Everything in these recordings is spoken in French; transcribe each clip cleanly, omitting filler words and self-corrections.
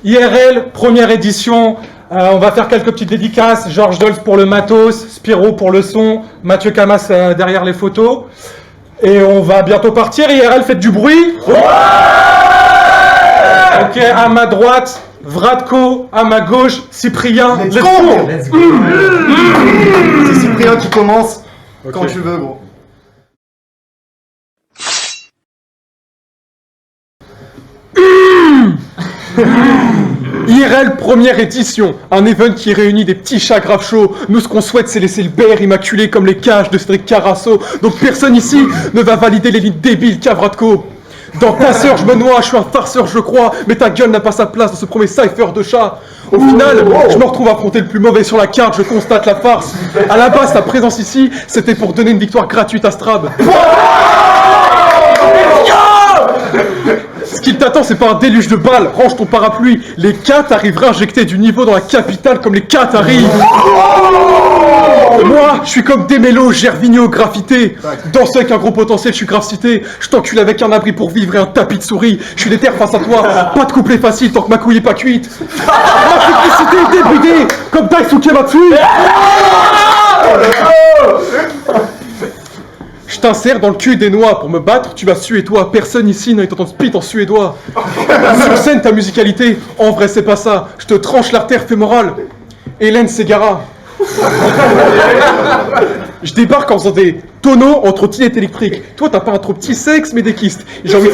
IRL, première édition. On va faire quelques petites dédicaces. Georges Dolph pour le matos, Spiro pour le son, Mathieu Camas derrière les photos. Et on va bientôt partir. IRL, faites du bruit. Ouais. Ok, à ma droite, Vratko, à ma gauche, Cyprien. Let's go. C'est Cyprien qui commence quand tu veux, gros. IRL première édition, un event qui réunit des petits chats grave chauds. Nous, ce qu'on souhaite, c'est laisser le BR immaculé comme les cages de Cédric Carasso. Donc personne ici ne va valider les lignes débiles qu'a Vratko. Dans Passeur, je me noie, je suis un farceur, je crois, mais ta gueule n'a pas sa place dans ce premier cypher de chat. Au final, je me retrouve à affronter le plus mauvais sur la carte, je constate la farce. À la base, ta présence ici, c'était pour donner une victoire gratuite à Strab. Ce qui t'attend, c'est pas un déluge de balles. Range ton parapluie. Les cats arriveraient à injecter du niveau dans la capitale comme les cats arrivent. Moi, je suis comme Demello, Gervinho, graffité. Danseur avec un gros potentiel, je suis grave cité. Je t'encule avec un abri pour vivre et un tapis de souris. Je suis déter face à toi. Pas de couplet facile tant que ma couille est pas cuite. Ma simplicité est débridée comme Daisuke Matsui. Je t'insère dans le cul des noix. Pour me battre, tu vas suer toi. Personne ici n'a ton spit en suédois. Sur scène, ta musicalité. En vrai, c'est pas ça. Je te tranche l'artère fémorale. Hélène Ségara. Je débarque en faisant des tonneaux en trottinette électrique. Toi, t'as pas un trop petit sexe, mais des kystes. J'ai envie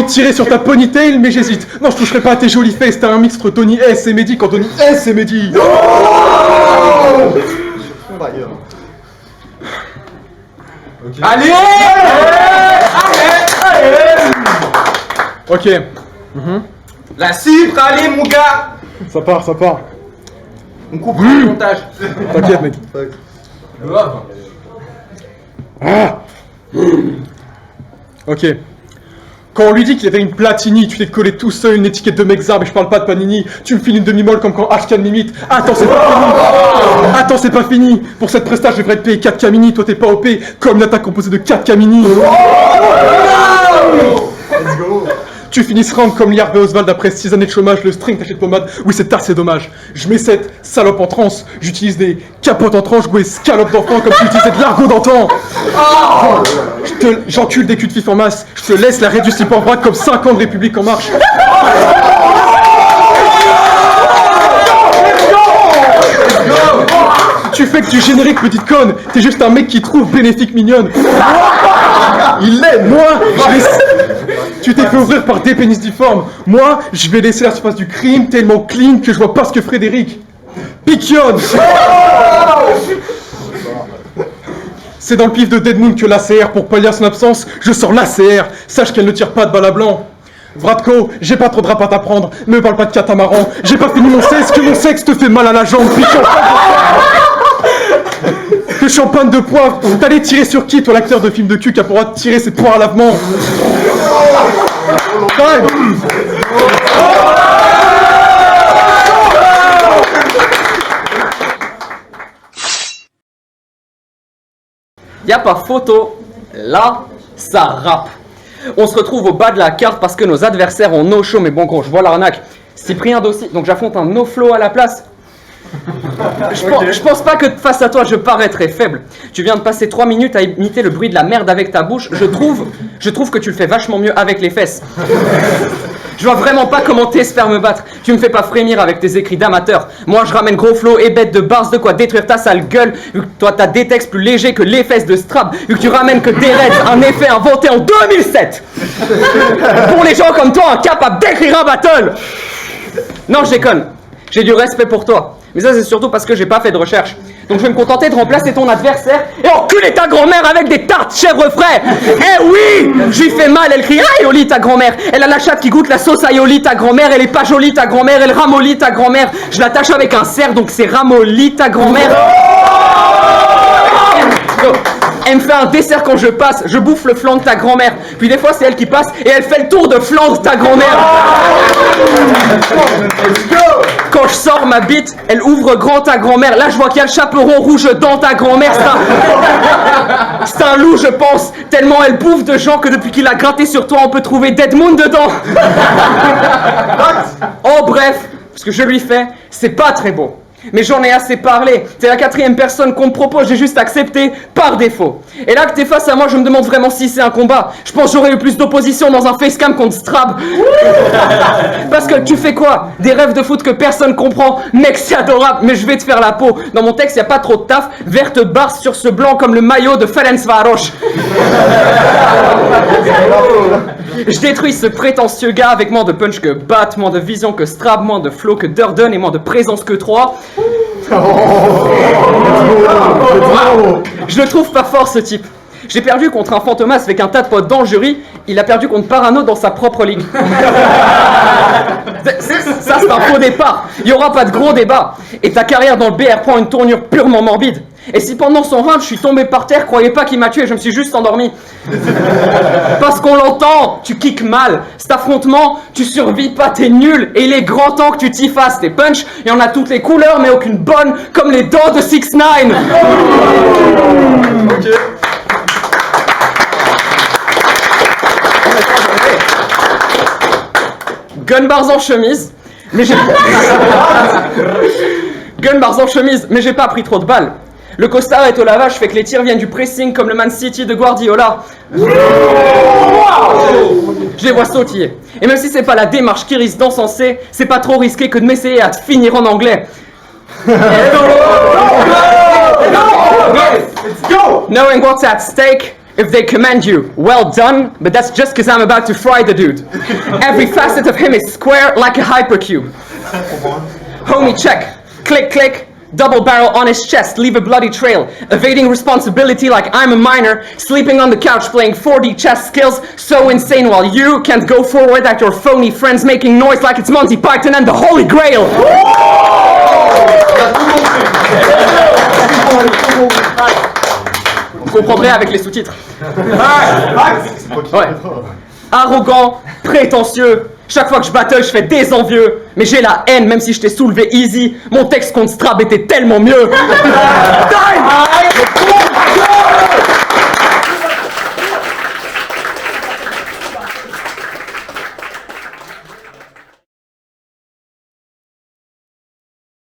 de tirer sur ta ponytail, mais j'hésite. Non, je toucherai pas à tes jolies fesses. T'as un mix entre Tony S et Mehdi quand Tony S et Mehdi. Okay. Allez, Ok. La cifre, allez mon gars. Ça part. On coupe le montage. T'inquiète, mec. Ah. Ok. Quand on lui dit qu'il avait une platini, tu t'es collé tout seul une étiquette de Mexar, mais je parle pas de Panini. Tu me files une demi-molle comme quand Ashkan m'imite. Attends, c'est pas fini. Pour cette prestation, je devrais te payer 4 Camini. Toi, t'es pas OP, comme une attaque composée de 4 Camini. Let's go. Tu finis ce round comme Liarbe Oswald après 6 années de chômage, le string t'achètes pommade. Oui, c'est tard, c'est dommage. Je mets cette salope en transe. J'utilise des capotes en tranche, ouais, scalope d'enfant comme tu utilisais de l'argot d'antan. J'encule des culs de fif en masse. Je te laisse la réduire en vrac comme 5 ans de République en marche. Tu fais que du générique, petite conne. T'es juste un mec qui trouve bénéfique mignonne. Il l'aime. Moi, je laisse... Tu t'es fait ouvrir par des pénis difformes. Moi, je vais laisser la surface du crime tellement clean que je vois pas ce que Frédéric piquionne. C'est dans le pif de Dead Moon que l'ACR, pour pallier à son absence, je sors l'ACR. Sache qu'elle ne tire pas de balle à blanc. Vratko, j'ai pas trop de rap à t'apprendre. Me parle pas de catamaran. J'ai pas fini mon sexe, que mon sexe te fait mal à la jambe. Que champagne de poivre. T'allais tirer sur qui, toi, l'acteur de film de cul qui a pour droit de tirer ses poires à lavement? Y'a pas photo, là, ça rappe. On se retrouve au bas de la carte parce que nos adversaires ont no show, mais bon gros, je vois l'arnaque. Cyprien Dossi, donc j'affronte un no flow à la place. Je pense pas que face à toi je paraîtrais faible. Tu viens de passer 3 minutes à imiter le bruit de la merde avec ta bouche. Je trouve que tu le fais vachement mieux avec les fesses. Je vois vraiment pas comment t'espères me battre. Tu me fais pas frémir avec tes écrits d'amateur. Moi je ramène gros flow et bête de bars de quoi détruire ta sale gueule. Vu que toi t'as des textes plus légers que les fesses de Strab. Vu que tu ramènes que des raids, un effet inventé en 2007. Pour les gens comme toi, incapables d'écrire un battle. Non, je déconne. J'ai du respect pour toi. Mais ça, c'est surtout parce que j'ai pas fait de recherche. Donc je vais me contenter de remplacer ton adversaire et enculer ta grand-mère avec des tartes chèvre frais. Eh oui, je lui fais mal, elle crie aioli ta grand-mère. Elle a la chatte qui goûte la sauce aioli ta grand-mère. Elle est pas jolie ta grand-mère, elle ramollit ta grand-mère. Je l'attache avec un cerf, donc c'est ramollit ta grand-mère. Elle me fait un dessert quand je passe, je bouffe le flanc de ta grand-mère. Puis des fois c'est elle qui passe et elle fait le tour de flanc de ta grand-mère. Let's go. Quand je sors ma bite, elle ouvre grand ta grand-mère. Là, je vois qu'il y a le chaperon rouge dans ta grand-mère. C'est un loup, je pense. Tellement elle bouffe de gens que depuis qu'il a gratté sur toi, on peut trouver Dead Moon dedans. Oh, bref, ce que je lui fais, c'est pas très beau. Mais j'en ai assez parlé. T'es la 4e personne qu'on me propose, j'ai juste accepté par défaut. Et là que t'es face à moi, je me demande vraiment si c'est un combat. Je pense que j'aurais eu plus d'opposition dans un facecam contre Strab. Parce que tu fais quoi? Des rêves de foot que personne comprend. Mec, c'est adorable, mais je vais te faire la peau. Dans mon texte, y a pas trop de taf. Verte barre sur ce blanc comme le maillot de Ferencváros. Je détruis ce prétentieux gars avec moins de punch que Bat, moins de vision que Strab, moins de flow que Durden et moins de présence que 3. Je le trouve pas fort ce type. J'ai perdu contre un fantomas avec un tas de potes dans le jury. Il a perdu contre Parano dans sa propre ligue. Ça c'est un faux départ. Il y aura pas de gros débat. Et ta carrière dans le BR prend une tournure purement morbide. Et si pendant son round je suis tombé par terre, croyez pas qu'il m'a tué, je me suis juste endormi. Parce qu'on l'entend, tu kicks mal. Cet affrontement, tu survis pas, t'es nul. Et il est grand temps que tu t'y fasses. Tes punch, il y en a toutes les couleurs, mais aucune bonne, comme les dents de 6ix9ine. Ok. Gun bars en chemise, mais j'ai... Gun bars en chemise, mais j'ai pas pris trop de balles. Le costard est au lavage, fait que les tirs viennent du pressing comme le Man City de Guardiola. Je les vois sautiller. Et même si c'est pas la démarche qui risque d'encenser, c'est pas trop risqué que de m'essayer à te finir en anglais. Knowing what's at stake, if they command you, well done, but that's just cause I'm about to fry the dude. Every facet of him is square like a hypercube. Homie check, click click, double barrel on his chest, leave a bloody trail, evading responsibility like I'm a minor, sleeping on the couch playing 4D chess skills, so insane while you can't go forward at your phony friends making noise like it's Monty Python and the Holy Grail. Vous comprendrez avec les sous-titres. Ouais. Arrogant, prétentieux. Chaque fois que je battle, je fais des envieux. Mais j'ai la haine, même si je t'ai soulevé easy. Mon texte contre Strab était tellement mieux. Time!